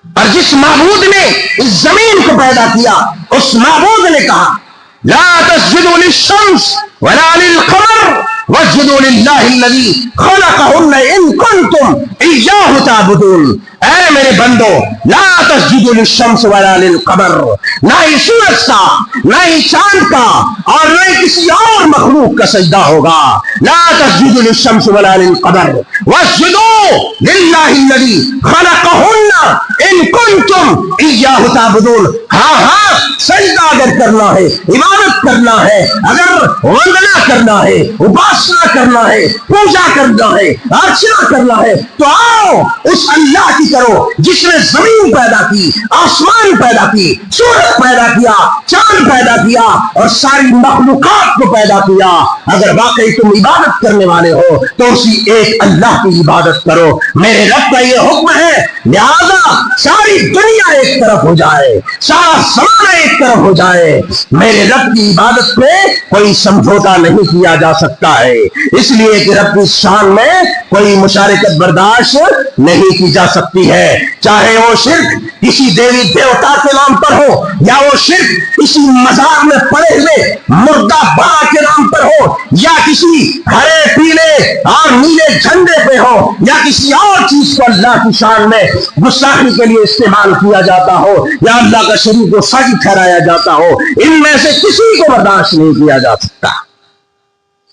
اور جس معبود نے اس زمین کو پیدا کیا اس معبود نے کہا لا تسجدوا للشمس ولا للقمر واسجدوا للہ الذی خلقہن ان کنتم ایاہ تعبدون۔ اے میرے بندو لا تسجدوا للشمس ولا للقمر، نہ ہی سورج کا نہ ہی چاند کا اور نہ ہی کسی اور مخلوق کا سجدہ ہوگا۔ لا تسجدوا للشمس ولا للقمر واسجدوا للہ الذی خلقہن ان کنتم ایاہ تعبدون۔ ہاں سجدہ اگر کرنا ہے، عبادت کرنا ہے، اگر وندنا کرنا ہے، اباسنا کرنا ہے، پوجا کرنا ہے، ارچنا کرنا ہے تو آؤ اس اللہ کی کرو جس نے زمین پیدا کی، آسمان پیدا کی، سورج پیدا کیا، چاند پیدا کیا اور ساری مخلوقات کو پیدا کیا۔ اگر واقعی تم عبادت کرنے والے ہو تو اسی ایک اللہ کی عبادت کرو۔ میرے رب کا یہ حکم ہے، لہذا ساری دنیا ایک طرف ہو جائے، سارا زمانہ ایک طرف ہو جائے، میرے رب کی عبادت پہ کوئی سمجھوتا نہیں کیا جا سکتا ہے، اس لیے کہ رب کی شان میں کوئی مشارکت برداشت نہیں کی جا سکتی ہے، چاہے وہ شرک کسی دیوی دیوتا کے نام پر ہو یا وہ شرک کسی مزار میں پڑے ہوئے مردہ بابا کے نام پر ہو یا کسی ہرے پیلے اور نیلے جھنڈے پہ ہو یا کسی اور چیز کو اللہ کی شان میں گستاخی کے لیے استعمال کیا جاتا ہو یا اللہ کا شریک کو سچ ٹھہرایا جاتا ہو، ان میں سے کسی کو برداشت نہیں کیا جا سکتا۔